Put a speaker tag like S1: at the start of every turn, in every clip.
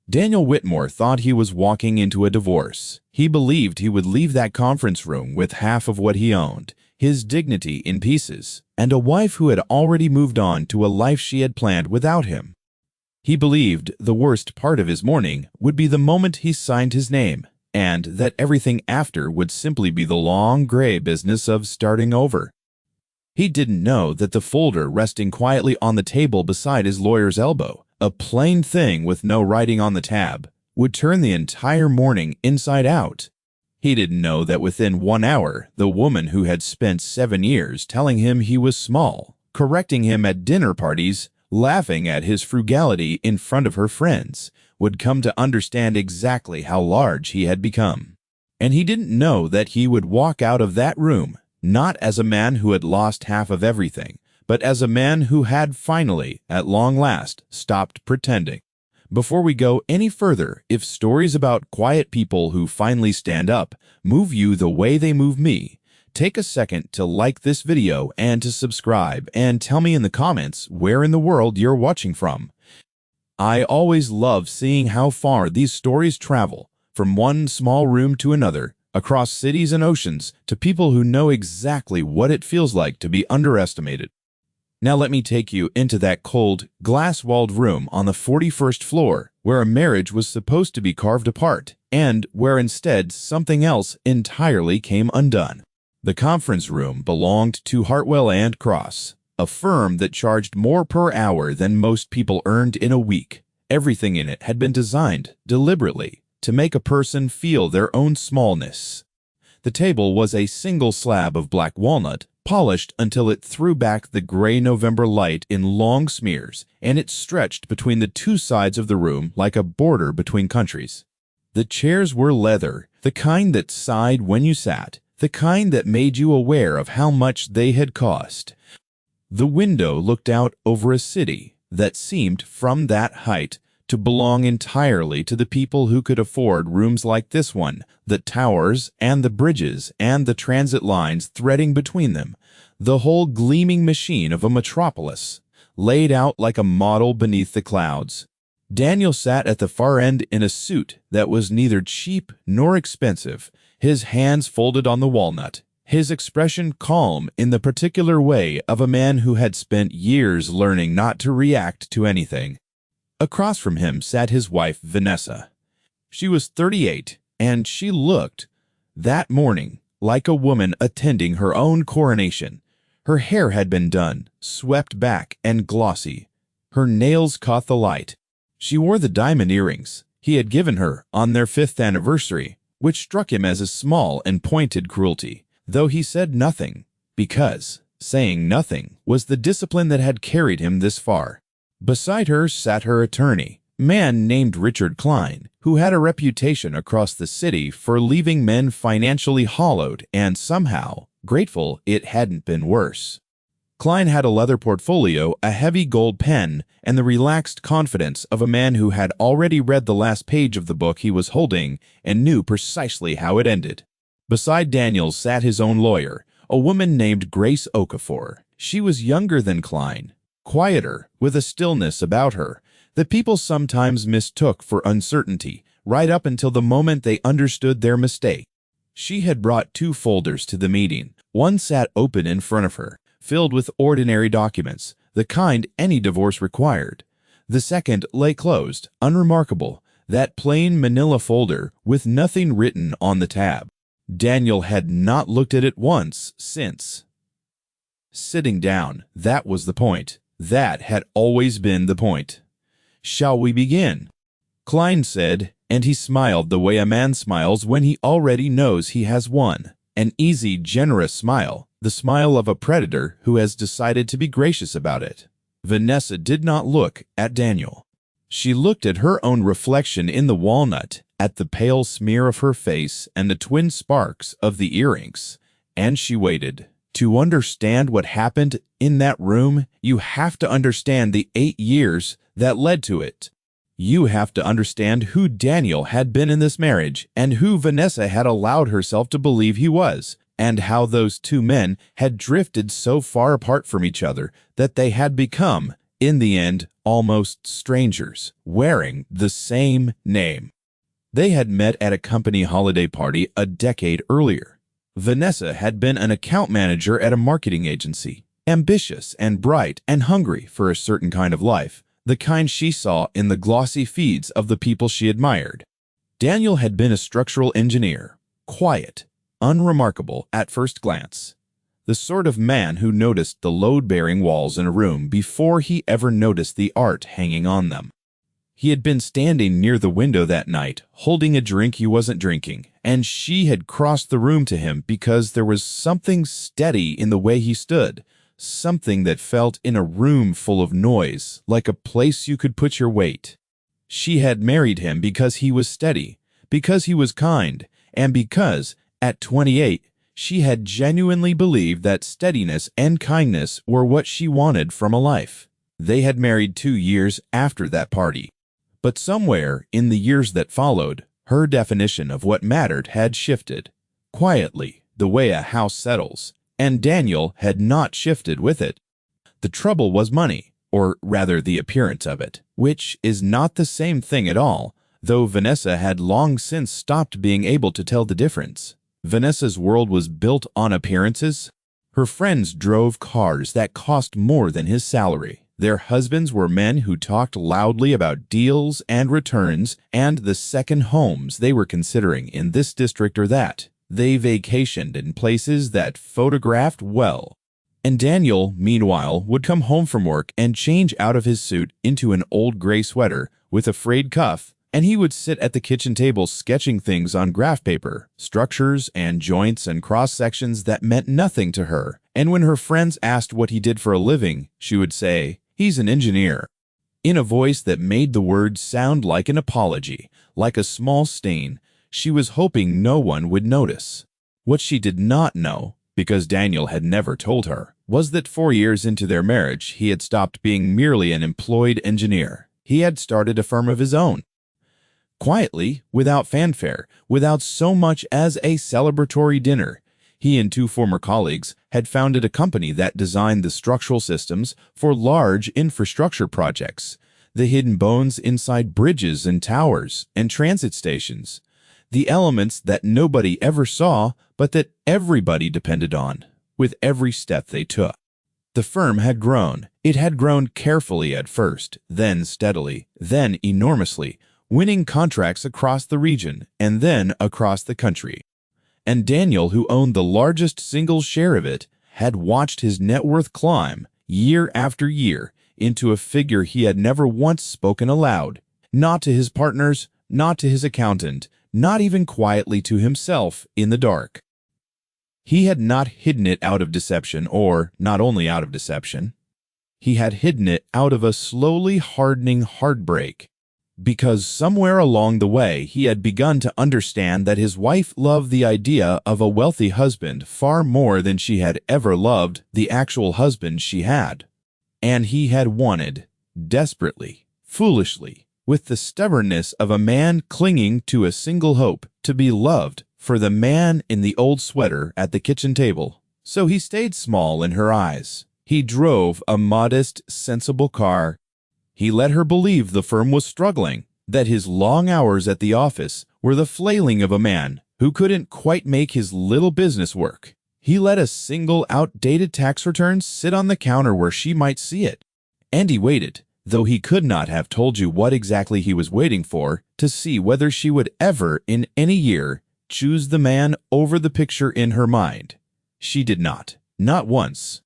S1: Daniel Whitmore thought he was walking into a divorce. He believed he would leave that conference room with half of what he owned, his dignity in pieces, and a wife who had already moved on to a life she had planned without him. He believed the worst part of his morning would be the moment he signed his name, and that everything after would simply be the long gray business of starting over. He didn't know that the folder resting quietly on the table beside his lawyer's elbow, a plain thing with no writing on the tab, would turn the entire morning inside out. He didn't know that within 1 hour, the woman who had spent 7 years telling him he was small, correcting him at dinner parties, laughing at his frugality in front of her friends, would come to understand exactly how large he had become. And he didn't know that he would walk out of that room not as a man who had lost half of everything, but as a man who had finally, at long last, stopped pretending. Before we go any further, if stories about quiet people who finally stand up move you the way they move me, take a second to like this video and to subscribe, and tell me in the comments where in the world you're watching from. I always love seeing how far these stories travel, from one small room to another, across cities and oceans, to people who know exactly what it feels like to be underestimated. Now let me take you into that cold, glass-walled room on the 41st floor where a marriage was supposed to be carved apart, and where instead something else entirely came undone. The conference room belonged to Hartwell and Cross, a firm that charged more per hour than most people earned in a week. Everything in it had been designed deliberately to make a person feel their own smallness. The table was a single slab of black walnut, polished until it threw back the gray November light in long smears, and it stretched between the two sides of the room like a border between countries. The chairs were leather, the kind that sighed when you sat, the kind that made you aware of how much they had cost. The window looked out over a city that seemed, from that height, to belong entirely to the people who could afford rooms like this one, the towers and the bridges and the transit lines threading between them, the whole gleaming machine of a metropolis, laid out like a model beneath the clouds. Daniel sat at the far end in a suit that was neither cheap nor expensive, his hands folded on the walnut, his expression calm in the particular way of a man who had spent years learning not to react to anything. Across from him sat his wife, Vanessa. She was 38, and she looked, that morning, like a woman attending her own coronation. Her hair had been done, swept back and glossy. Her nails caught the light. She wore the diamond earrings he had given her on their 5th anniversary, which struck him as a small and pointed cruelty, though he said nothing, because saying nothing was the discipline that had carried him this far. Beside her sat her attorney, a man named Richard Klein, who had a reputation across the city for leaving men financially hollowed and somehow grateful it hadn't been worse. Klein had a leather portfolio, a heavy gold pen, and the relaxed confidence of a man who had already read the last page of the book he was holding and knew precisely how it ended. Beside Daniel sat his own lawyer, a woman named Grace Okafor. She was younger than Klein, quieter, with a stillness about her that people sometimes mistook for uncertainty, right up until the moment they understood their mistake. She had brought 2 folders to the meeting. One sat open in front of her, filled with ordinary documents, the kind any divorce required. The second lay closed, unremarkable, that plain manila folder with nothing written on the tab. Daniel had not looked at it once since. Sitting down, that was the point. That had always been the point. "Shall we begin?" Klein said, and he smiled the way a man smiles when he already knows he has won. An easy, generous smile, the smile of a predator who has decided to be gracious about it. Vanessa did not look at Daniel. She looked at her own reflection in the walnut, at the pale smear of her face and the twin sparks of the earrings, and she waited. To understand what happened in that room, you have to understand the 8 years that led to it. You have to understand who Daniel had been in this marriage and who Vanessa had allowed herself to believe he was, and how those 2 men had drifted so far apart from each other that they had become, in the end, almost strangers, wearing the same name. They had met at a company holiday party a decade earlier. Vanessa had been an account manager at a marketing agency, ambitious and bright and hungry for a certain kind of life, the kind she saw in the glossy feeds of the people she admired. Daniel had been a structural engineer, quiet, unremarkable at first glance, the sort of man who noticed the load-bearing walls in a room before he ever noticed the art hanging on them. He had been standing near the window that night, holding a drink he wasn't drinking, and she had crossed the room to him because there was something steady in the way he stood, something that felt in a room full of noise, like a place you could put your weight. She had married him because he was steady, because he was kind, and because, at 28, she had genuinely believed that steadiness and kindness were what she wanted from a life. They had married 2 years after that party. But somewhere in the years that followed, her definition of what mattered had shifted, quietly, the way a house settles, and Daniel had not shifted with it. The trouble was money, or rather the appearance of it, which is not the same thing at all, though Vanessa had long since stopped being able to tell the difference. Vanessa's world was built on appearances. Her friends drove cars that cost more than his salary. Their husbands were men who talked loudly about deals and returns and the second homes they were considering in this district or that. They vacationed in places that photographed well. And Daniel, meanwhile, would come home from work and change out of his suit into an old gray sweater with a frayed cuff, and he would sit at the kitchen table sketching things on graph paper, structures and joints and cross-sections that meant nothing to her. And when her friends asked what he did for a living, she would say, "He's an engineer," in a voice that made the words sound like an apology, like a small stain she was hoping no one would notice. What she did not know, because Daniel had never told her, was that 4 years into their marriage he had stopped being merely an employed engineer. He had started a firm of his own. Quietly, without fanfare, without so much as a celebratory dinner, he and 2 former colleagues had founded a company that designed the structural systems for large infrastructure projects, the hidden bones inside bridges and towers and transit stations, the elements that nobody ever saw but that everybody depended on, with every step they took. The firm had grown. It had grown carefully at first, then steadily, then enormously, winning contracts across the region and then across the country. And Daniel, who owned the largest single share of it, had watched his net worth climb, year after year, into a figure he had never once spoken aloud, not to his partners, not to his accountant, not even quietly to himself in the dark. He had not hidden it out of deception, or not only out of deception. He had hidden it out of a slowly hardening heartbreak, because somewhere along the way he had begun to understand that his wife loved the idea of a wealthy husband far more than she had ever loved the actual husband she had. And he had wanted, desperately, foolishly, with the stubbornness of a man clinging to a single hope, to be loved for the man in the old sweater at the kitchen table. So he stayed small in her eyes. He drove a modest, sensible car. He let her believe the firm was struggling, that his long hours at the office were the flailing of a man who couldn't quite make his little business work. He let a single outdated tax return sit on the counter where she might see it. And he waited, though he could not have told you what exactly he was waiting for, to see whether she would ever, in any year, choose the man over the picture in her mind. She did not once.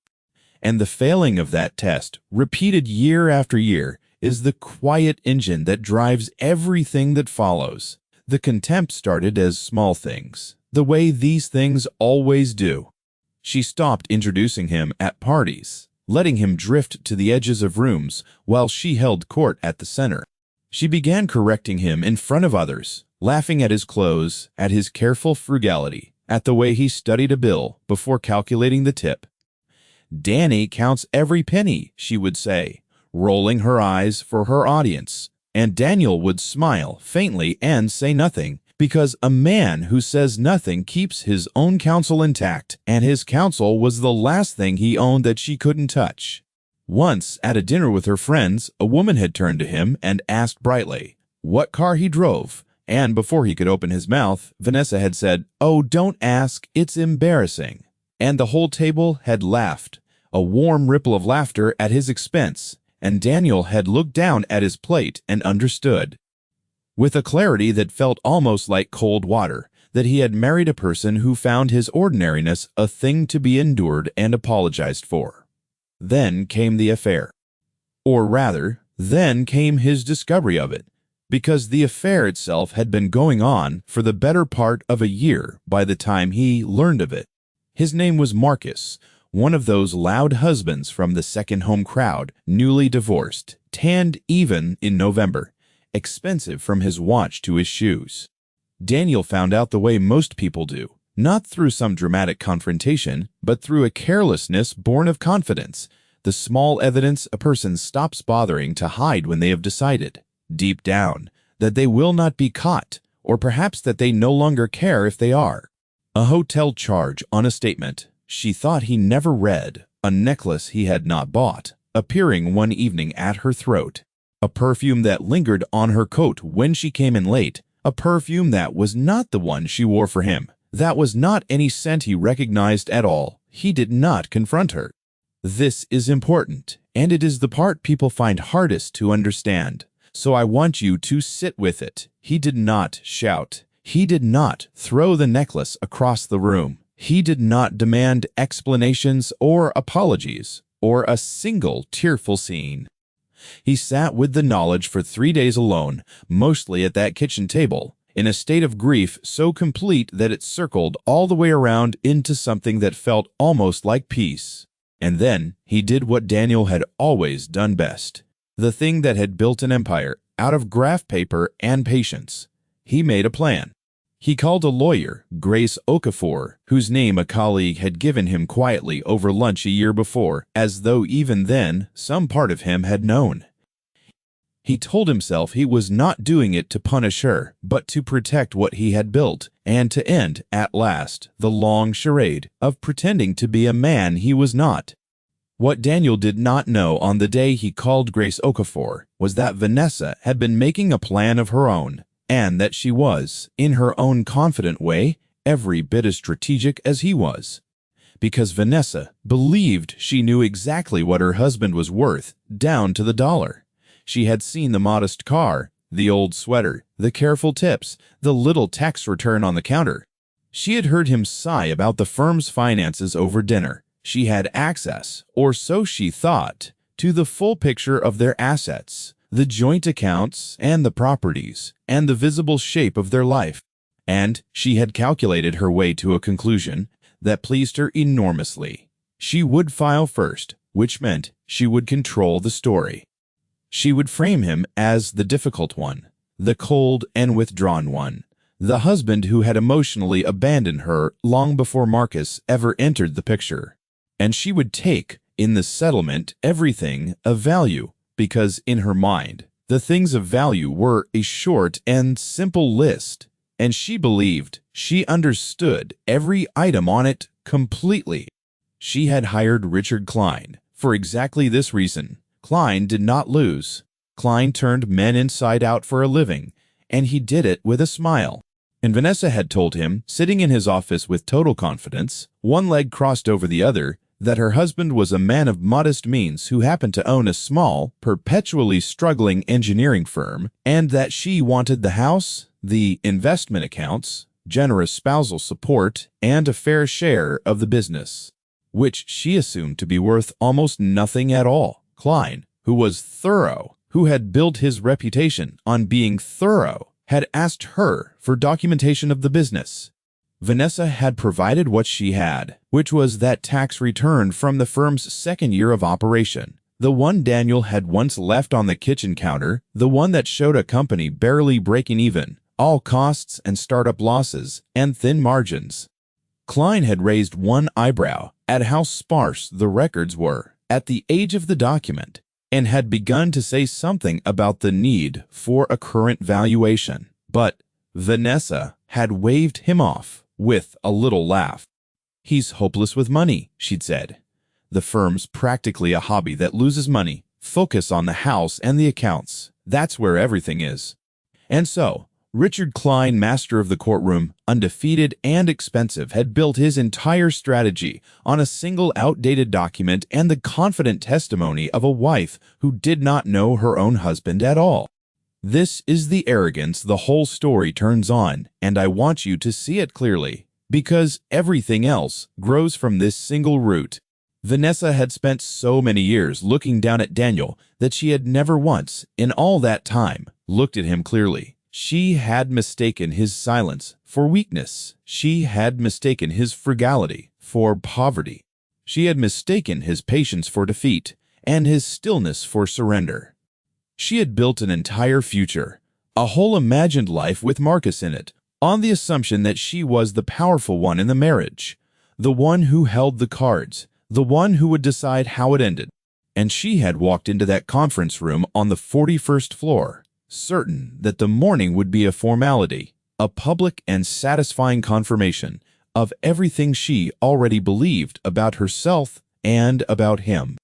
S1: And the failing of that test, repeated year after year, is the quiet engine that drives everything that follows. The contempt started as small things, the way these things always do. She stopped introducing him at parties, letting him drift to the edges of rooms while she held court at the center. She began correcting him in front of others, laughing at his clothes, at his careful frugality, at the way he studied a bill before calculating the tip. "Danny counts every penny," she would say, rolling her eyes for her audience, and Daniel would smile faintly and say nothing, because a man who says nothing keeps his own counsel intact, and his counsel was the last thing he owned that she couldn't touch. Once, at a dinner with her friends, a woman had turned to him and asked brightly what car he drove, and before he could open his mouth, Vanessa had said, "Oh, don't ask, it's embarrassing." And the whole table had laughed, a warm ripple of laughter at his expense, and Daniel had looked down at his plate and understood, with a clarity that felt almost like cold water, that he had married a person who found his ordinariness a thing to be endured and apologized for. Then came the affair. Or rather, then came his discovery of it, because the affair itself had been going on for the better part of a year by the time he learned of it. His name was Marcus, one of those loud husbands from the second-home crowd, newly divorced, tanned even in November, expensive from his watch to his shoes. Daniel found out the way most people do, not through some dramatic confrontation, but through a carelessness born of confidence, the small evidence a person stops bothering to hide when they have decided, deep down, that they will not be caught, or perhaps that they no longer care if they are. A hotel charge on a statement she thought he never read, a necklace he had not bought, appearing one evening at her throat, a perfume that lingered on her coat when she came in late, a perfume that was not the one she wore for him, that was not any scent he recognized at all. He did not confront her. This is important, and it is the part people find hardest to understand. So I want you to sit with it. He did not shout. He did not throw the necklace across the room. He did not demand explanations or apologies or a single tearful scene. He sat with the knowledge for 3 days alone, mostly at that kitchen table, in a state of grief so complete that it circled all the way around into something that felt almost like peace. And then he did what Daniel had always done best, the thing that had built an empire out of graph paper and patience. He made a plan. He called a lawyer, Grace Okafor, whose name a colleague had given him quietly over lunch a year before, as though even then some part of him had known. He told himself he was not doing it to punish her, but to protect what he had built, and to end, at last, the long charade of pretending to be a man he was not. What Daniel did not know on the day he called Grace Okafor was that Vanessa had been making a plan of her own, and that she was, in her own confident way, every bit as strategic as he was. Because Vanessa believed she knew exactly what her husband was worth, down to the dollar. She had seen the modest car, the old sweater, the careful tips, the little tax return on the counter. She had heard him sigh about the firm's finances over dinner. She had access, or so she thought, to the full picture of their assets, the joint accounts and the properties, and the visible shape of their life. And she had calculated her way to a conclusion that pleased her enormously. She would file first, which meant she would control the story. She would frame him as the difficult one, the cold and withdrawn one, the husband who had emotionally abandoned her long before Marcus ever entered the picture. And she would take, in the settlement, everything of value, because in her mind, the things of value were a short and simple list, and she believed she understood every item on it completely. She had hired Richard Klein for exactly this reason. Klein did not lose. Klein turned men inside out for a living, and he did it with a smile. And Vanessa had told him, sitting in his office with total confidence, one leg crossed over the other, that her husband was a man of modest means who happened to own a small, perpetually struggling engineering firm, and that she wanted the house, the investment accounts, generous spousal support, and a fair share of the business, which she assumed to be worth almost nothing at all. Klein, who was thorough, who had built his reputation on being thorough, had asked her for documentation of the business. Vanessa had provided what she had, which was that tax return from the firm's second year of operation, the one Daniel had once left on the kitchen counter, the one that showed a company barely breaking even, all costs and startup losses, and thin margins. Klein had raised one eyebrow at how sparse the records were at the age of the document, and had begun to say something about the need for a current valuation. But Vanessa had waved him off with a little laugh. "He's hopeless with money," she'd said. The firm's practically a hobby that loses money. Focus on the house and the accounts. That's where everything is. And so, Richard Klein, master of the courtroom, undefeated and expensive, had built his entire strategy on a single outdated document and the confident testimony of a wife who did not know her own husband at all. This is the arrogance the whole story turns on, and I want you to see it clearly, because everything else grows from this single root. Vanessa had spent so many years looking down at Daniel that she had never once, in all that time, looked at him clearly. She had mistaken his silence for weakness. She had mistaken his frugality for poverty. She had mistaken his patience for defeat and his stillness for surrender. She had built an entire future, a whole imagined life with Marcus in it, on the assumption that she was the powerful one in the marriage, the one who held the cards, the one who would decide how it ended. And she had walked into that conference room on the 41st floor, certain that the morning would be a formality, a public and satisfying confirmation of everything she already believed about herself and about him.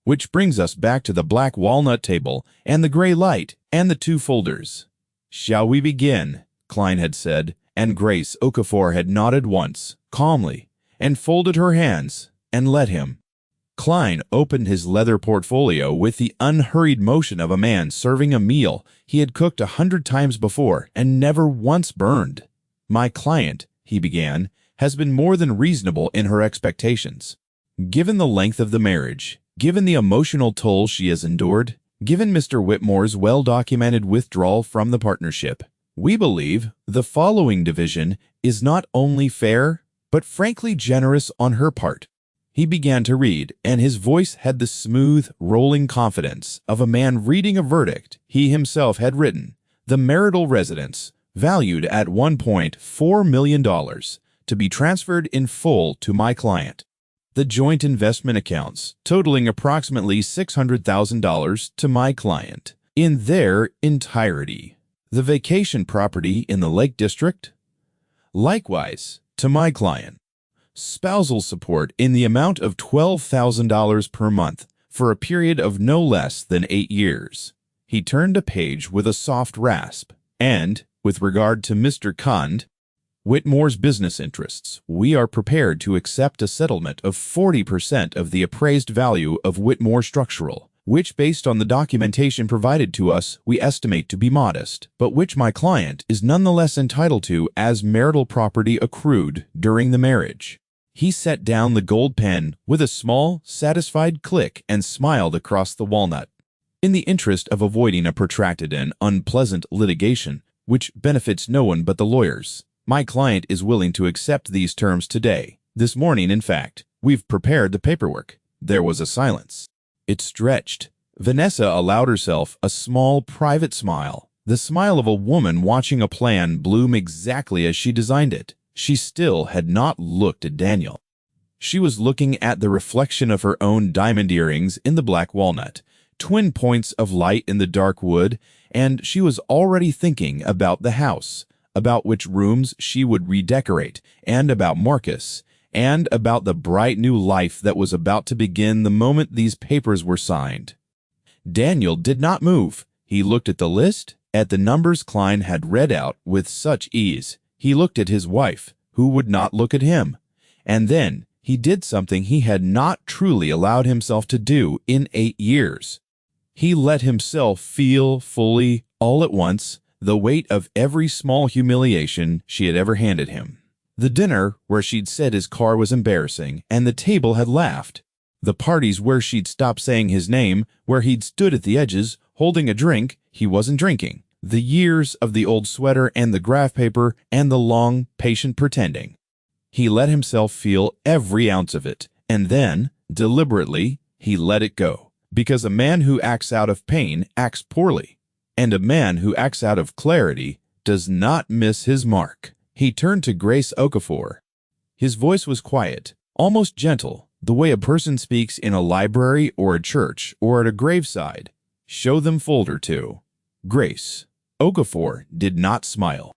S1: Which brings us back to the black walnut table and the gray light and the two folders. "Shall we begin?" Klein had said, and Grace Okafor had nodded once, calmly, and folded her hands and let him. Klein opened his leather portfolio with the unhurried motion of a man serving a meal he had cooked 100 times before and never once burned. "My client," he began, "has been more than reasonable in her expectations. Given the length of the marriage, given the emotional toll she has endured, given Mr. Whitmore's well-documented withdrawal from the partnership, we believe the following division is not only fair, but frankly generous on her part." He began to read, and his voice had the smooth, rolling confidence of a man reading a verdict he himself had written. "The marital residence, valued at $1.4 million, to be transferred in full to my client. The joint investment accounts, totaling approximately $600,000 to my client, in their entirety. The vacation property in the Lake District, likewise, to my client. Spousal support in the amount of $12,000 per month for a period of no less than 8 years." He turned a page with a soft rasp, and, with regard to Mr. Kond, Whitmore's business interests, we are prepared to accept a settlement of 40% of the appraised value of Whitmore Structural, which, based on the documentation provided to us, we estimate to be modest, but which my client is nonetheless entitled to as marital property accrued during the marriage. He set down the gold pen with a small, satisfied click and smiled across the walnut. "In the interest of avoiding a protracted and unpleasant litigation, which benefits no one but the lawyers, my client is willing to accept these terms today. This morning, in fact, we've prepared the paperwork." There was a silence. It stretched. Vanessa allowed herself a small, private smile, the smile of a woman watching a plan bloom exactly as she designed it. She still had not looked at Daniel. She was looking at the reflection of her own diamond earrings in the black walnut, twin points of light in the dark wood, and she was already thinking about the house, about which rooms she would redecorate, and about Marcus, and about the bright new life that was about to begin the moment these papers were signed. Daniel did not move. He looked at the list, at the numbers Klein had read out with such ease. He looked at his wife, who would not look at him. And then he did something he had not truly allowed himself to do in 8 years. He let himself feel fully, all at once, the weight of every small humiliation she had ever handed him. The dinner where she'd said his car was embarrassing and the table had laughed. The parties where she'd stopped saying his name, where he'd stood at the edges, holding a drink he wasn't drinking. The years of the old sweater and the graph paper and the long, patient pretending. He let himself feel every ounce of it, and then, deliberately, he let it go. Because a man who acts out of pain acts poorly, and a man who acts out of clarity does not miss his mark. He turned to Grace Okafor. His voice was quiet, almost gentle, the way a person speaks in a library or a church or at a graveside. "Show them folder 2." Grace Okafor did not smile.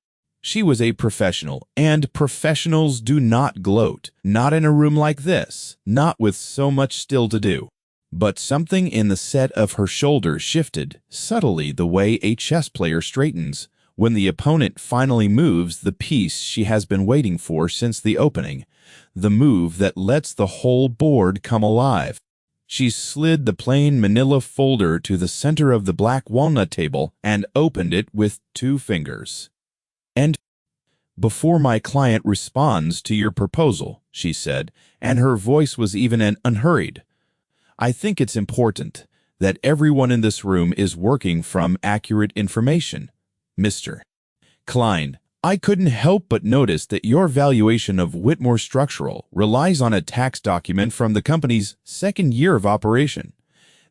S1: She was a professional, and professionals do not gloat. Not in a room like this, not with so much still to do. But something in the set of her shoulders shifted, subtly the way a chess player straightens when the opponent finally moves the piece she has been waiting for since the opening, the move that lets the whole board come alive. She slid the plain manila folder to the center of the black walnut table and opened it with 2 fingers. "And before my client responds to your proposal," she said, and her voice was even and unhurried, "I think it's important that everyone in this room is working from accurate information. Mr. Klein, I couldn't help but notice that your valuation of Whitmore Structural relies on a tax document from the company's 2nd year of operation.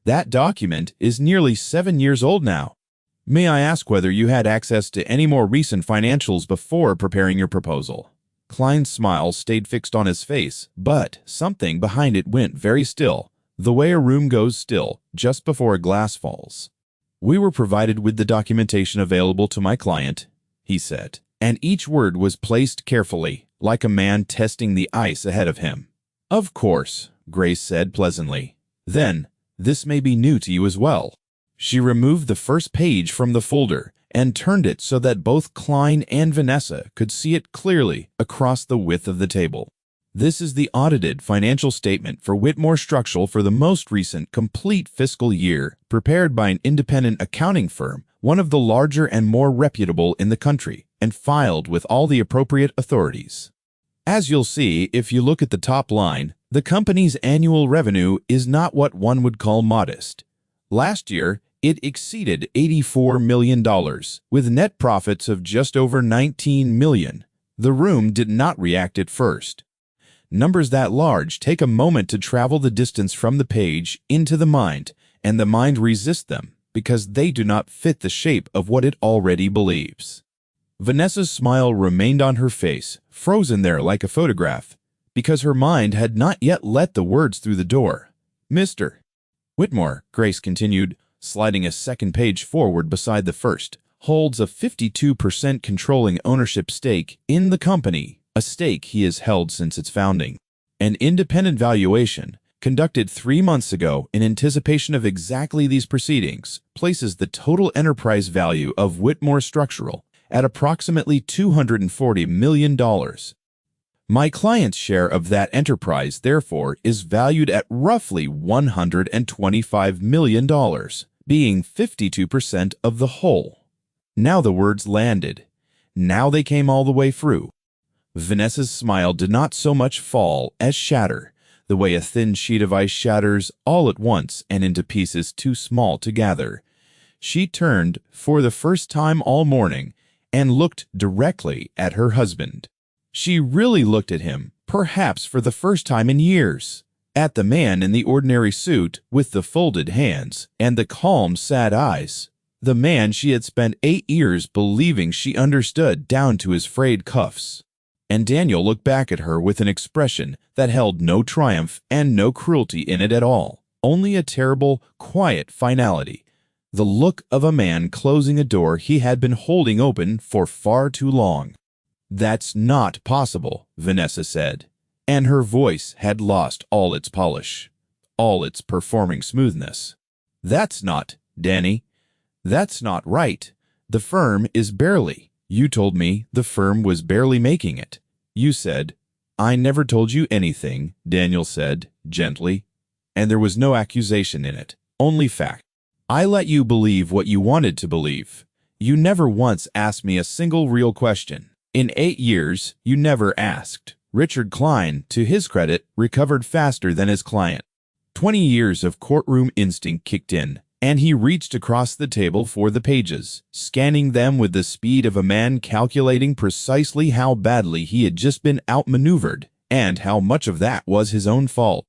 S1: That document is nearly 7 years old now. May I ask whether you had access to any more recent financials before preparing your proposal?" Klein's smile stayed fixed on his face, but something behind it went very still, the way a room goes still just before a glass falls. "We were provided with the documentation available to my client," he said, and each word was placed carefully, like a man testing the ice ahead of him. "Of course," Grace said pleasantly. "Then, this may be new to you as well." She removed the first page from the folder and turned it so that both Klein and Vanessa could see it clearly across the width of the table. "This is the audited financial statement for Whitmore Structural for the most recent complete fiscal year, prepared by an independent accounting firm, one of the larger and more reputable in the country, and filed with all the appropriate authorities. As you'll see if you look at the top line, the company's annual revenue is not what one would call modest. Last year, it exceeded $84 million, with net profits of just over $19 million. The room did not react at first. Numbers that large take a moment to travel the distance from the page into the mind, and the mind resists them because they do not fit the shape of what it already believes. Vanessa's smile remained on her face, frozen there like a photograph, because her mind had not yet let the words through the door. "Mr. Whitmore," Grace continued, sliding a second page forward beside the first, "holds a 52% controlling ownership stake in the company, a stake he has held since its founding. An independent valuation, conducted 3 months ago in anticipation of exactly these proceedings, places the total enterprise value of Whitmore Structural at approximately $240 million. My client's share of that enterprise, therefore, is valued at roughly $125 million, being 52% of the whole." Now the words landed. Now they came all the way through. Vanessa's smile did not so much fall as shatter, the way a thin sheet of ice shatters all at once and into pieces too small to gather. She turned, for the first time all morning, and looked directly at her husband. She really looked at him, perhaps for the first time in years. At the man in the ordinary suit with the folded hands and the calm, sad eyes. The man she had spent 8 years believing she understood down to his frayed cuffs. And Daniel looked back at her with an expression that held no triumph and no cruelty in it at all, only a terrible, quiet finality. The look of a man closing a door he had been holding open for far too long. "That's not possible," Vanessa said, and her voice had lost all its polish, all its performing smoothness. "That's not, Danny. That's not right. The firm is barely. You told me the firm was barely making it. You said—" "I never told you anything," Daniel said, gently, and there was no accusation in it, only fact. "I let you believe what you wanted to believe. You never once asked me a single real question. In 8 years, you never asked." Richard Klein, to his credit, recovered faster than his client. 20 years of courtroom instinct kicked in, and he reached across the table for the pages, scanning them with the speed of a man calculating precisely how badly he had just been outmaneuvered and how much of that was his own fault.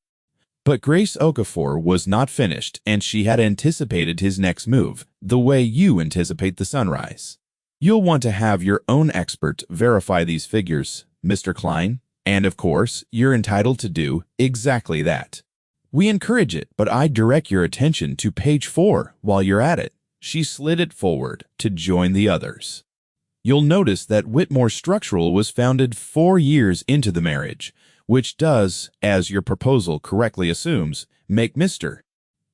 S1: But Grace Okafor was not finished, and she had anticipated his next move, the way you anticipate the sunrise. "You'll want to have your own expert verify these figures, Mr. Klein, and of course, you're entitled to do exactly that. We encourage it, but I direct your attention to page 4 while you're at it." She slid it forward to join the others. You'll notice that Whitmore Structural was founded 4 years into the marriage, which does, as your proposal correctly assumes, make Mr.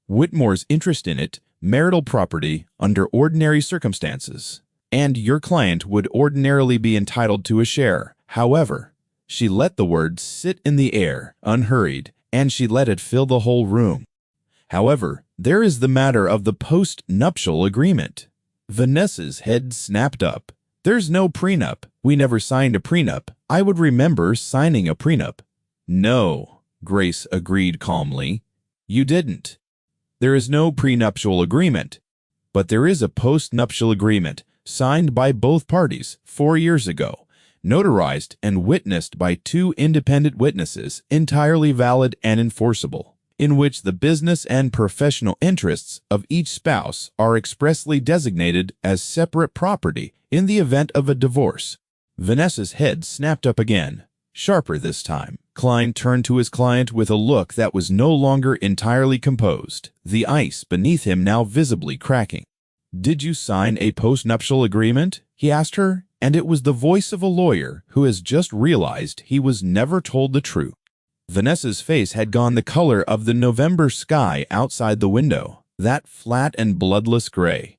S1: Whitmore's interest in it marital property under ordinary circumstances, and your client would ordinarily be entitled to a share. However, she let the words sit in the air, unhurried, and she let it fill the whole room. However, there is the matter of the post-nuptial agreement. Vanessa's head snapped up. There's no prenup. We never signed a prenup. I would remember signing a prenup. No, Grace agreed calmly. You didn't. There is no prenuptial agreement. But there is a post-nuptial agreement signed by both parties 4 years ago, notarized and witnessed by 2 independent witnesses, entirely valid and enforceable, in which the business and professional interests of each spouse are expressly designated as separate property in the event of a divorce. Vanessa's head snapped up again, sharper this time. Klein turned to his client with a look that was no longer entirely composed, the ice beneath him now visibly cracking. "Did you sign a postnuptial agreement?" he asked her, and it was the voice of a lawyer who has just realized he was never told the truth. Vanessa's face had gone the color of the November sky outside the window, that flat and bloodless gray.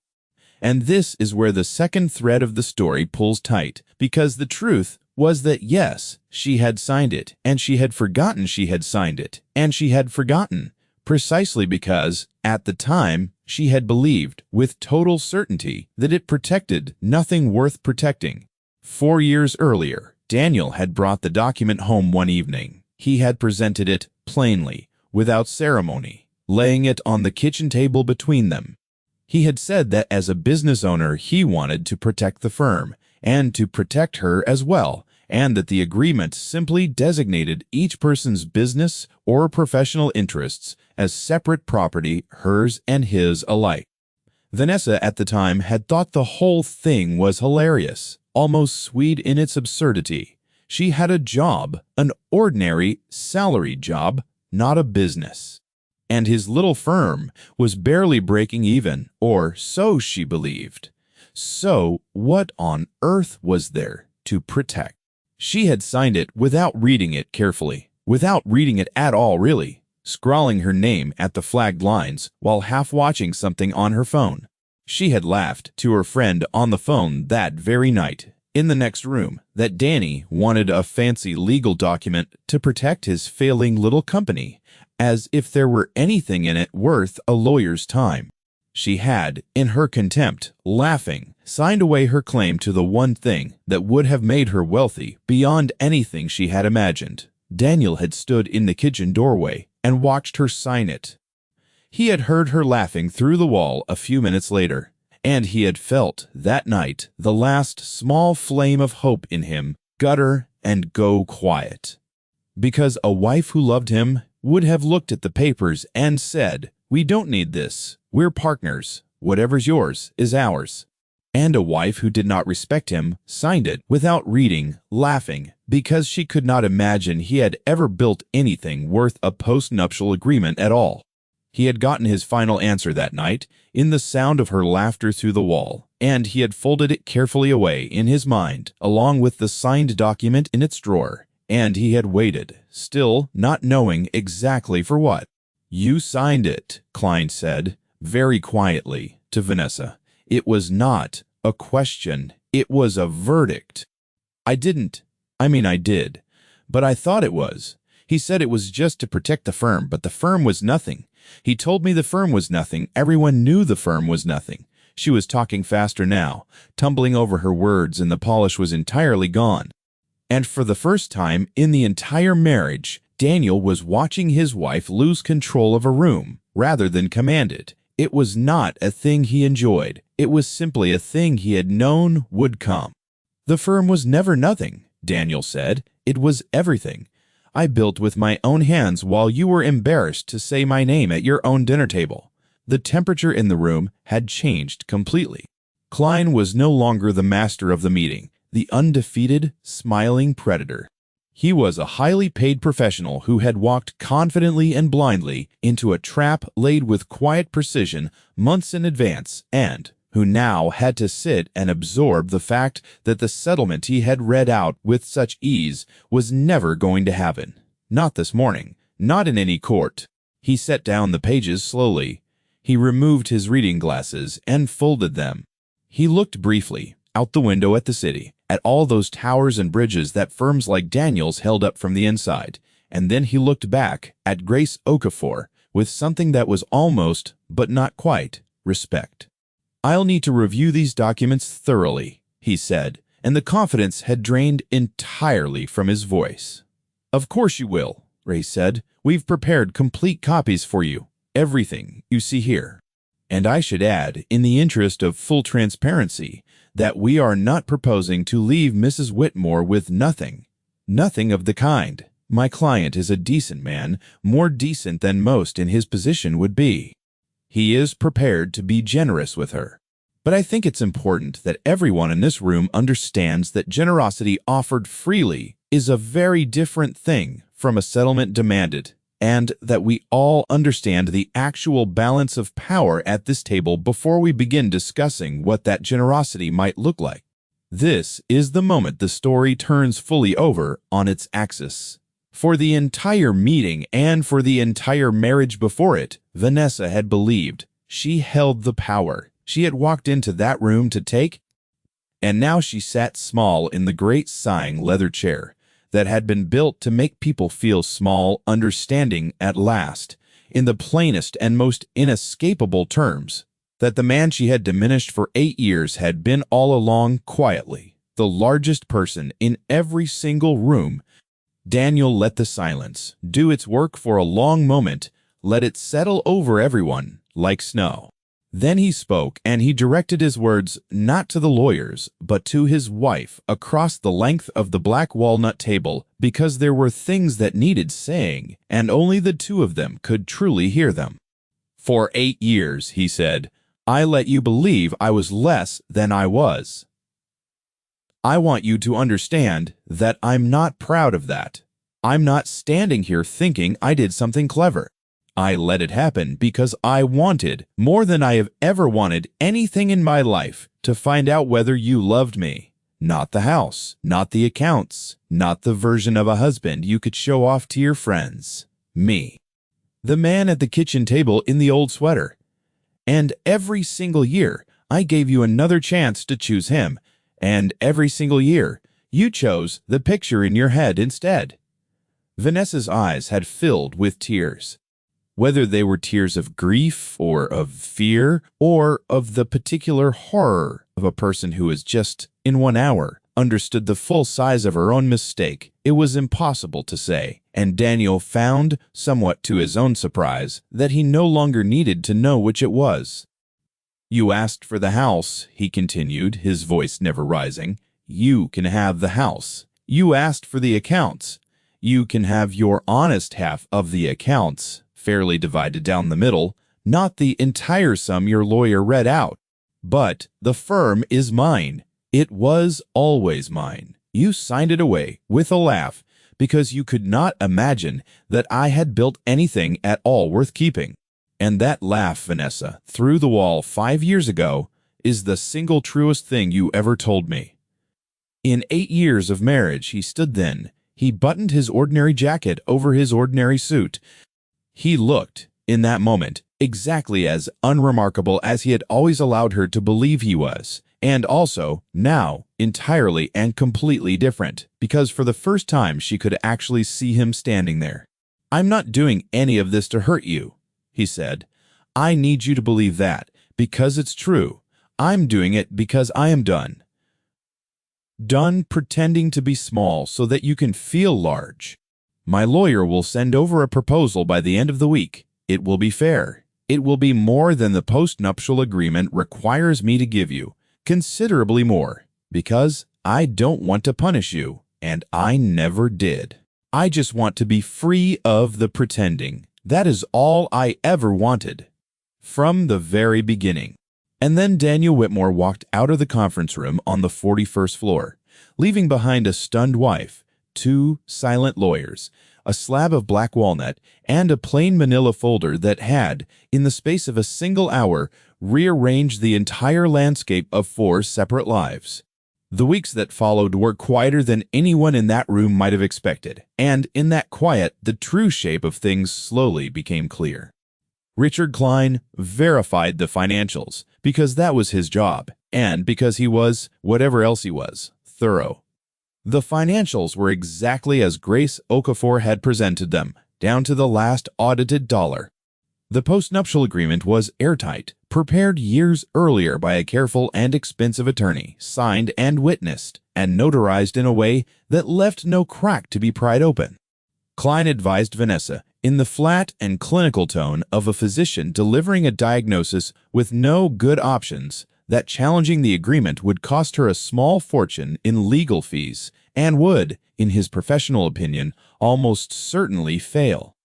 S1: And this is where the second thread of the story pulls tight, because the truth was that yes, she had signed it, and she had forgotten she had signed it, and she had forgotten, precisely because, at the time, she had believed, with total certainty, that it protected nothing worth protecting. 4 years earlier, Daniel had brought the document home one evening. He had presented it plainly, without ceremony, laying it on the kitchen table between them. He had said that as a business owner he wanted to protect the firm, and to protect her as well, and that the agreement simply designated each person's business or professional interests as separate property, hers and his alike. Vanessa at the time had thought the whole thing was hilarious, almost sweet in its absurdity. She had a job, an ordinary, salaried job, not a business. And his little firm was barely breaking even, or so she believed. So what on earth was there to protect? She had signed it without reading it carefully, without reading it at all really, scrawling her name at the flagged lines while half watching something on her phone. She had laughed to her friend on the phone that very night, in the next room, that Danny wanted a fancy legal document to protect his failing little company, as if there were anything in it worth a lawyer's time. She had, in her contempt, laughing, signed away her claim to the one thing that would have made her wealthy beyond anything she had imagined. Daniel had stood in the kitchen doorway and watched her sign it. He had heard her laughing through the wall a few minutes later, and he had felt, that night, the last small flame of hope in him gutter and go quiet. Because a wife who loved him would have looked at the papers and said, "We don't need this. We're partners. Whatever's yours is ours." And a wife who did not respect him signed it without reading, laughing, because she could not imagine he had ever built anything worth a postnuptial agreement at all. He had gotten his final answer that night in the sound of her laughter through the wall, and he had folded it carefully away in his mind, along with the signed document in its drawer, and he had waited, still not knowing exactly for what. "You signed it," Klein said, very quietly, to Vanessa. It was not a question. It was a verdict. "I didn't. I did. But I thought it was. He said it was just to protect the firm, but the firm was nothing. He told me the firm was nothing. Everyone knew the firm was nothing." She was talking faster now, tumbling over her words, and the polish was entirely gone. And for the first time in the entire marriage, Daniel was watching his wife lose control of a room rather than command it. It was not a thing he enjoyed. It was simply a thing he had known would come. "The firm was never nothing," Daniel said. "It was everything. I built with my own hands while you were embarrassed to say my name at your own dinner table." The temperature in the room had changed completely. Klein was no longer the master of the meeting, the undefeated, smiling predator. He was a highly paid professional who had walked confidently and blindly into a trap laid with quiet precision months in advance and, who now had to sit and absorb the fact that the settlement he had read out with such ease was never going to happen. Not this morning, not in any court. He set down the pages slowly. He removed his reading glasses and folded them. He looked briefly out the window at the city, at all those towers and bridges that firms like Daniel's held up from the inside, and then he looked back at Grace Okafor with something that was almost, but not quite, respect. "I'll need to review these documents thoroughly," he said, and the confidence had drained entirely from his voice. "Of course you will," Ray said. "We've prepared complete copies for you. Everything you see here. And I should add, in the interest of full transparency, that we are not proposing to leave Mrs. Whitmore with nothing. Nothing of the kind. My client is a decent man, more decent than most in his position would be. He is prepared to be generous with her. But I think it's important that everyone in this room understands that generosity offered freely is a very different thing from a settlement demanded, and that we all understand the actual balance of power at this table before we begin discussing what that generosity might look like. This is the moment the story turns fully over on its axis. For the entire meeting and for the entire marriage before it, Vanessa had believed she held the power. She had walked into that room to take, and now she sat small in the great sighing leather chair that had been built to make people feel small, understanding at last, in the plainest and most inescapable terms, that the man she had diminished for 8 years had been all along quietly the largest person in every single room. Daniel let the silence do its work for a long moment, let it settle over everyone like snow. Then he spoke, and he directed his words not to the lawyers, but to his wife across the length of the black walnut table, because there were things that needed saying, and only the two of them could truly hear them. "For 8 years, he said, I let you believe I was less than I was. I want you to understand that I'm not proud of that. I'm not standing here thinking I did something clever. I let it happen because I wanted, more than I have ever wanted anything in my life, to find out whether you loved me. Not the house, not the accounts, not the version of a husband you could show off to your friends. Me. The man at the kitchen table in the old sweater. And every single year, I gave you another chance to choose him, and every single year, you chose the picture in your head instead." Vanessa's eyes had filled with tears. Whether they were tears of grief or of fear or of the particular horror of a person who has just, in 1 hour, understood the full size of her own mistake, it was impossible to say, and Daniel found, somewhat to his own surprise, that he no longer needed to know which it was. "You asked for the house," he continued, his voice never rising. "You can have the house. You asked for the accounts. You can have your honest half of the accounts, fairly divided down the middle, not the entire sum your lawyer read out. But the firm is mine. It was always mine. You signed it away with a laugh because you could not imagine that I had built anything at all worth keeping. And that laugh, Vanessa, through the wall 5 years ago, is the single truest thing you ever told me." In 8 years of marriage, he stood then. He buttoned his ordinary jacket over his ordinary suit. He looked, in that moment, exactly as unremarkable as he had always allowed her to believe he was, and also, now, entirely and completely different, because for the first time she could actually see him standing there. "I'm not doing any of this to hurt you," he said. "I need you to believe that, because it's true. I'm doing it because I am done. Done pretending to be small so that you can feel large. My lawyer will send over a proposal by the end of the week. It will be fair. It will be more than the postnuptial agreement requires me to give you, considerably more, because I don't want to punish you, and I never did. I just want to be free of the pretending. That is all I ever wanted, from the very beginning." And then Daniel Whitmore walked out of the conference room on the 41st floor, leaving behind a stunned wife, 2 silent lawyers, a slab of black walnut, and a plain manila folder that had, in the space of a single hour, rearranged the entire landscape of 4 separate lives. The weeks that followed were quieter than anyone in that room might have expected, and in that quiet, the true shape of things slowly became clear. Richard Klein verified the financials because that was his job, and because he was, whatever else he was, thorough. The financials were exactly as Grace Okafor had presented them, down to the last audited dollar. The postnuptial agreement was airtight, prepared years earlier by a careful and expensive attorney, signed and witnessed, and notarized in a way that left no crack to be pried open. Klein advised Vanessa in the flat and clinical tone of a physician delivering a diagnosis with no good options that challenging the agreement would cost her a small fortune in legal fees and would, in his professional opinion, almost certainly fail.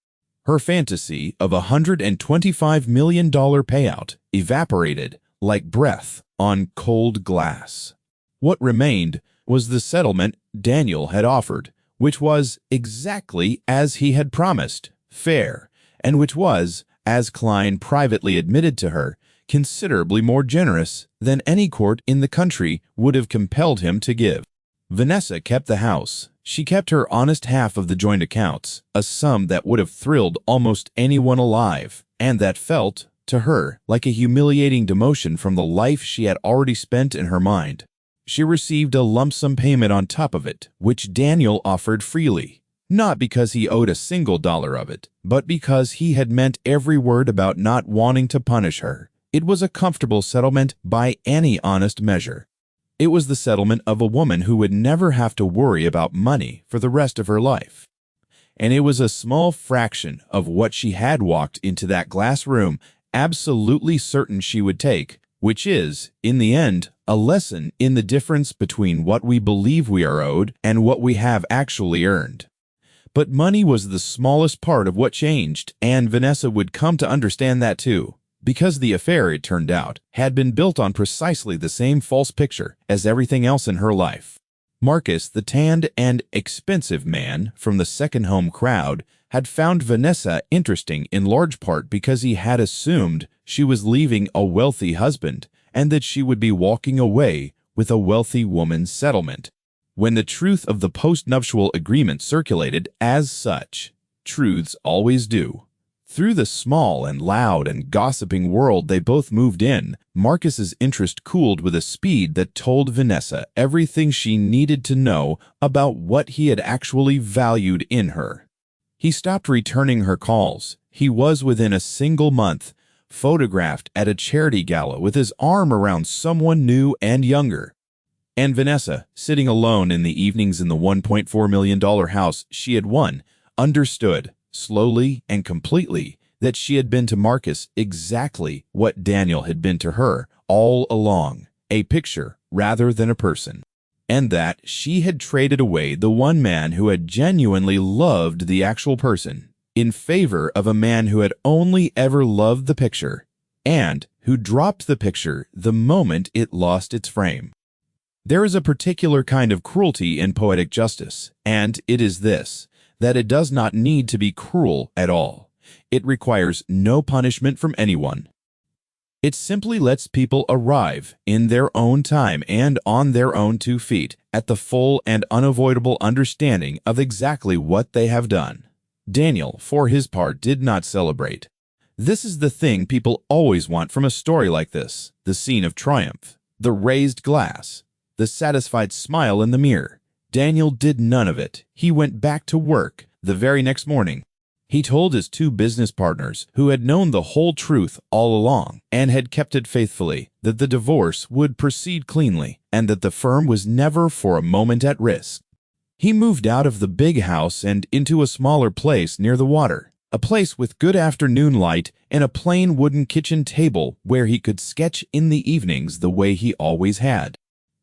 S1: Her fantasy of a $125 million payout evaporated like breath on cold glass. What remained was the settlement Daniel had offered, which was exactly as he had promised, fair, and which was, as Klein privately admitted to her, considerably more generous than any court in the country would have compelled him to give. Vanessa kept the house. She kept her honest half of the joint accounts, a sum that would have thrilled almost anyone alive, and that felt, to her, like a humiliating demotion from the life she had already spent in her mind. She received a lump sum payment on top of it, which Daniel offered freely, not because he owed a single dollar of it, but because he had meant every word about not wanting to punish her. It was a comfortable settlement by any honest measure. It was the settlement of a woman who would never have to worry about money for the rest of her life. And it was a small fraction of what she had walked into that glass room absolutely certain she would take, which is, in the end, a lesson in the difference between what we believe we are owed and what we have actually earned. But money was the smallest part of what changed, and Vanessa would come to understand that too. Because the affair, it turned out, had been built on precisely the same false picture as everything else in her life. Marcus, the tanned and expensive man from the second home crowd, had found Vanessa interesting in large part because he had assumed she was leaving a wealthy husband and that she would be walking away with a wealthy woman's settlement. When the truth of the postnuptial agreement circulated as such, truths always do. Through the small and loud and gossiping world they both moved in, Marcus's interest cooled with a speed that told Vanessa everything she needed to know about what he had actually valued in her. He stopped returning her calls. He was within a single month photographed at a charity gala with his arm around someone new and younger. And Vanessa, sitting alone in the evenings in the $1.4 million house she had won, understood, slowly and completely, that she had been to Marcus exactly what Daniel had been to her all along, a picture rather than a person, and that she had traded away the one man who had genuinely loved the actual person in favor of a man who had only ever loved the picture and who dropped the picture the moment it lost its frame. There is a particular kind of cruelty in poetic justice, and it is this, that it does not need to be cruel at all. It requires no punishment from anyone. It simply lets people arrive in their own time and on their own 2 feet at the full and unavoidable understanding of exactly what they have done. Daniel, for his part, did not celebrate. This is the thing people always want from a story like this, the scene of triumph, the raised glass, the satisfied smile in the mirror. Daniel did none of it. He went back to work the very next morning. He told his 2 business partners, who had known the whole truth all along and had kept it faithfully, that the divorce would proceed cleanly and that the firm was never for a moment at risk. He moved out of the big house and into a smaller place near the water, a place with good afternoon light and a plain wooden kitchen table where he could sketch in the evenings the way he always had.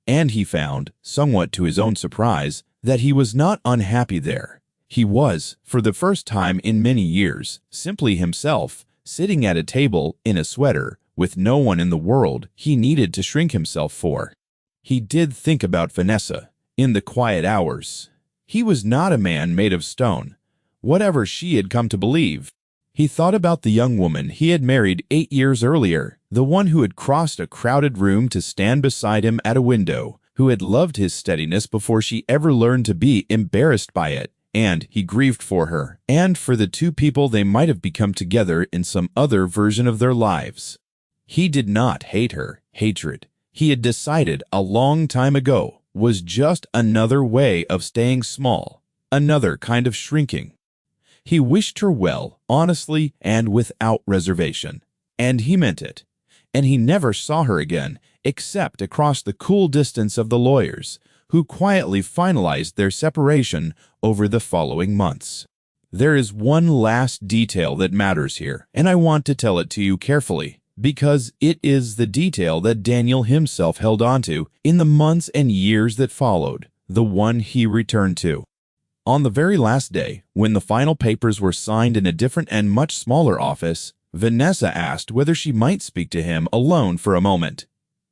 S1: And he found, somewhat to his own surprise, that he was not unhappy there. He was, for the first time in many years, simply himself, sitting at a table in a sweater, with no one in the world he needed to shrink himself for. He did think about Vanessa, in the quiet hours. He was not a man made of stone, whatever she had come to believe. He thought about the young woman he had married 8 years earlier, the one who had crossed a crowded room to stand beside him at a window, who had loved his steadiness before she ever learned to be embarrassed by it, and he grieved for her, and for the two people they might have become together in some other version of their lives. He did not hate her. Hatred, he had decided a long time ago, was just another way of staying small, another kind of shrinking. He wished her well, honestly and without reservation, and he meant it. And he never saw her again, except across the cool distance of the lawyers, who quietly finalized their separation over the following months. There is one last detail that matters here, and I want to tell it to you carefully, because it is the detail that Daniel himself held onto in the months and years that followed, the one he returned to. On the very last day, when the final papers were signed in a different and much smaller office, Vanessa asked whether she might speak to him alone for a moment.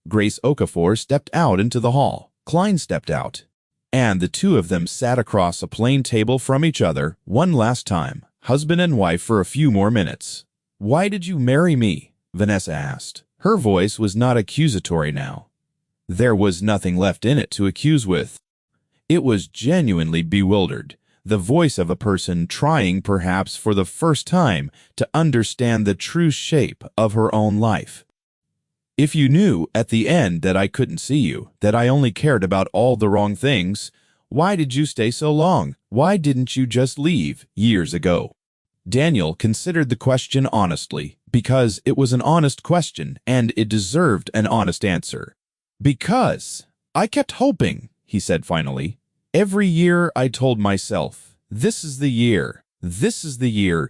S1: Grace Okafor stepped out into the hall. Klein stepped out, and the two of them sat across a plain table from each other one last time, husband and wife, for a few more minutes. "Why did you marry me?" Vanessa asked. Her voice was not accusatory now. There was nothing left in it to accuse with. It was genuinely bewildered, the voice of a person trying, perhaps for the first time, to understand the true shape of her own life. "If you knew at the end that I couldn't see you, that I only cared about all the wrong things, why did you stay so long? Why didn't you just leave years ago?" Daniel considered the question honestly, because it was an honest question and it deserved an honest answer. "Because I kept hoping," he said finally. "Every year I told myself, this is the year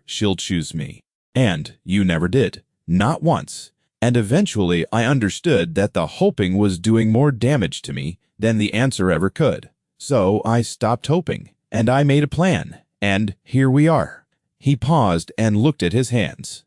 S1: she'll choose me. And you never did, not once. And eventually I understood that the hoping was doing more damage to me than the answer ever could. So I stopped hoping, and I made a plan, and here we are." He paused and looked at his hands.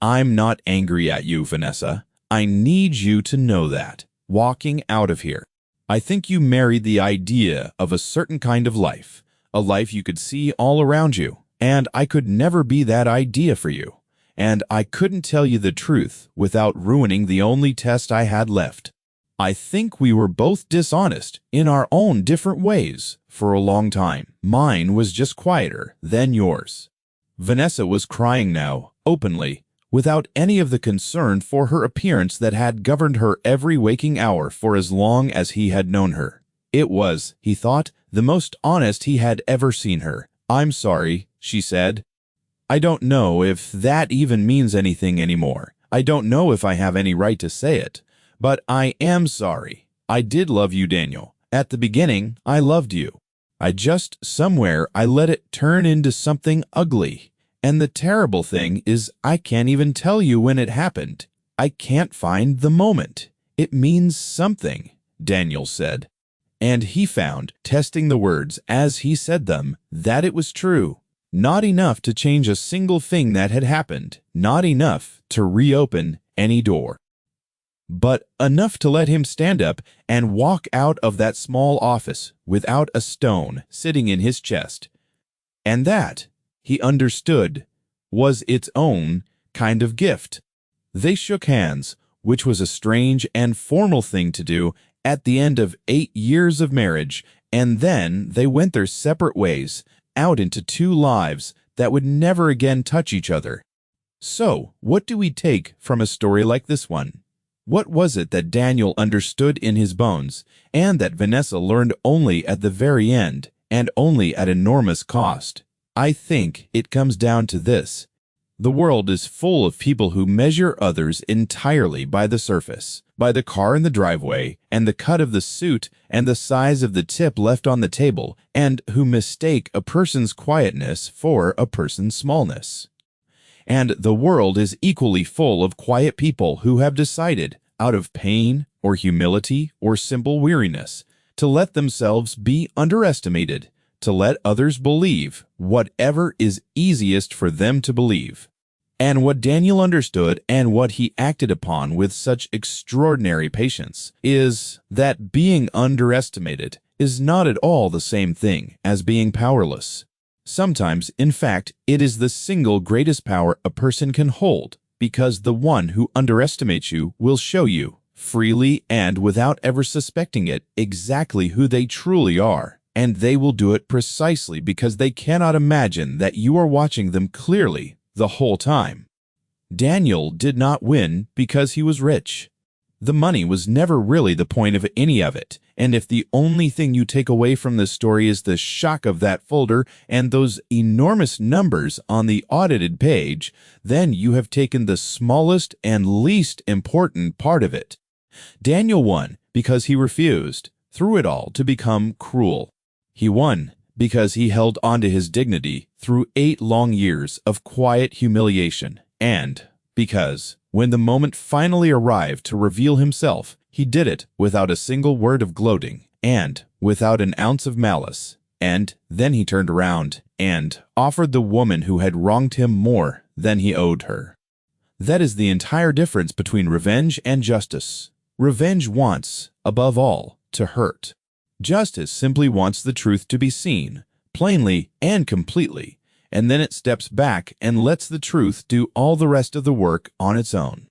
S1: "I'm not angry at you, Vanessa. I need you to know that. Walking out of here, I think you married the idea of a certain kind of life, a life you could see all around you, and I could never be that idea for you. And I couldn't tell you the truth without ruining the only test I had left. I think we were both dishonest in our own different ways for a long time. Mine was just quieter than yours." Vanessa was crying now, openly, without any of the concern for her appearance that had governed her every waking hour for as long as he had known her. It was, he thought, the most honest he had ever seen her. "I'm sorry," she said. "I don't know if that even means anything anymore. I don't know if I have any right to say it. But I am sorry. I did love you, Daniel. At the beginning, I loved you. Somewhere I let it turn into something ugly. And the terrible thing is I can't even tell you when it happened. I can't find the moment. It means something," Daniel said. And he found, testing the words as he said them, that it was true. Not enough to change a single thing that had happened. Not enough to reopen any door. But enough to let him stand up and walk out of that small office without a stone sitting in his chest. And that, he understood, was its own kind of gift. They shook hands, which was a strange and formal thing to do at the end of 8 years of marriage, and then they went their separate ways, out into two lives that would never again touch each other. So, what do we take from a story like this one? What was it that Daniel understood in his bones, and that Vanessa learned only at the very end, and only at enormous cost? I think it comes down to this. The world is full of people who measure others entirely by the surface, by the car in the driveway, and the cut of the suit, and the size of the tip left on the table, and who mistake a person's quietness for a person's smallness. And the world is equally full of quiet people who have decided, out of pain or humility or simple weariness, to let themselves be underestimated, to let others believe whatever is easiest for them to believe. And what Daniel understood and what he acted upon with such extraordinary patience is that being underestimated is not at all the same thing as being powerless. Sometimes, in fact, it is the single greatest power a person can hold, because the one who underestimates you will show you, freely and without ever suspecting it, exactly who they truly are. And they will do it precisely because they cannot imagine that you are watching them clearly the whole time. Daniel did not win because he was rich. The money was never really the point of any of it, and if the only thing you take away from this story is the shock of that folder and those enormous numbers on the audited page, then you have taken the smallest and least important part of it. Daniel won because he refused, through it all, to become cruel. He won because he held onto his dignity through 8 long years of quiet humiliation, and because, when the moment finally arrived to reveal himself, he did it without a single word of gloating and without an ounce of malice. And then he turned around and offered the woman who had wronged him more than he owed her. That is the entire difference between revenge and justice. Revenge wants, above all, to hurt. Justice simply wants the truth to be seen, plainly and completely, and then it steps back and lets the truth do all the rest of the work on its own.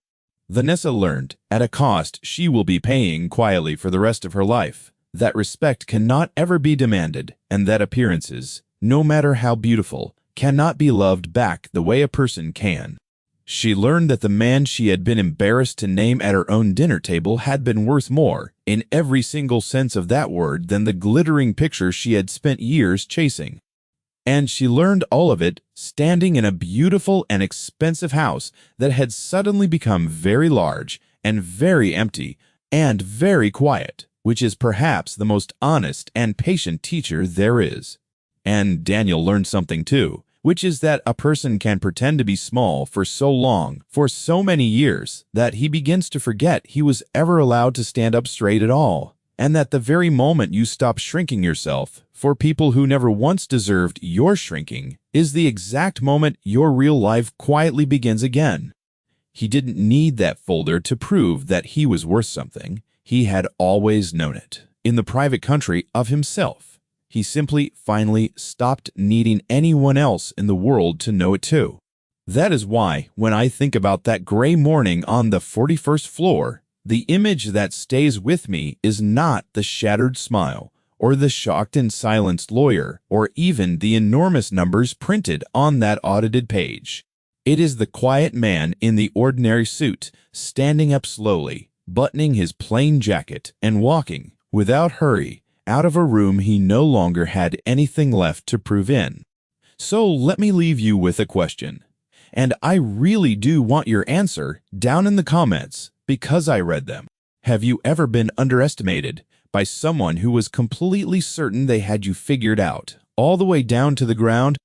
S1: Vanessa learned, at a cost she will be paying quietly for the rest of her life, that respect cannot ever be demanded, and that appearances, no matter how beautiful, cannot be loved back the way a person can. She learned that the man she had been embarrassed to name at her own dinner table had been worth more, in every single sense of that word, than the glittering picture she had spent years chasing. And she learned all of it standing in a beautiful and expensive house that had suddenly become very large and very empty and very quiet, which is perhaps the most honest and patient teacher there is. And Daniel learned something too, which is that a person can pretend to be small for so long, for so many years, that he begins to forget he was ever allowed to stand up straight at all, and that the very moment you stop shrinking yourself for people who never once deserved your shrinking is the exact moment your real life quietly begins again. He didn't need that folder to prove that he was worth something. He had always known it, in the private country of himself. He simply, finally, stopped needing anyone else in the world to know it too. That is why, when I think about that gray morning on the 41st floor, the image that stays with me is not the shattered smile, or the shocked and silenced lawyer, or even the enormous numbers printed on that audited page. It is the quiet man in the ordinary suit, standing up slowly, buttoning his plain jacket, and walking, without hurry, out of a room he no longer had anything left to prove in. So let me leave you with a question, and I really do want your answer down in the comments because I read them. Have you ever been underestimated by someone who was completely certain they had you figured out, all the way down to the ground?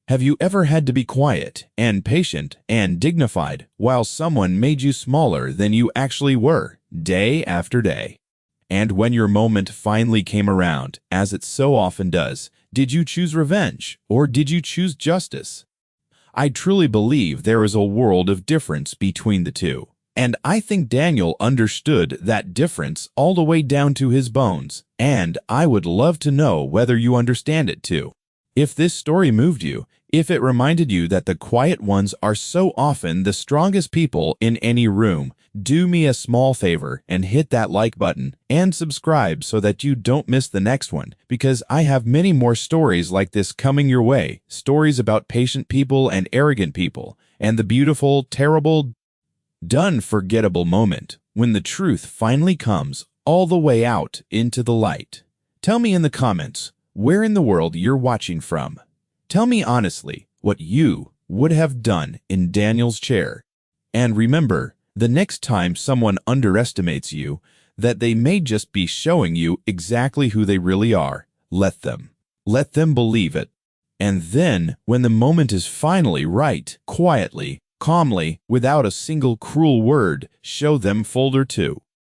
S1: Have you ever had to be quiet and patient and dignified while someone made you smaller than you actually were, day after day? And when your moment finally came around, as it so often does, did you choose revenge or did you choose justice? I truly believe there is a world of difference between the two, and I think Daniel understood that difference all the way down to his bones, and I would love to know whether you understand it too. If this story moved you, if it reminded you that the quiet ones are so often the strongest people in any room, do me a small favor and hit that like button and subscribe so that you don't miss the next one, because I have many more stories like this coming your way, stories about patient people and arrogant people, and the beautiful, terrible, unforgettable moment when the truth finally comes all the way out into the light. Tell me in the comments where in the world you're watching from. Tell me honestly what you would have done in Daniel's chair. And remember, the next time someone underestimates you, that they may just be showing you exactly who they really are. Let them. Let them believe it. And then, when the moment is finally right, quietly, calmly, without a single cruel word, show them folder 2.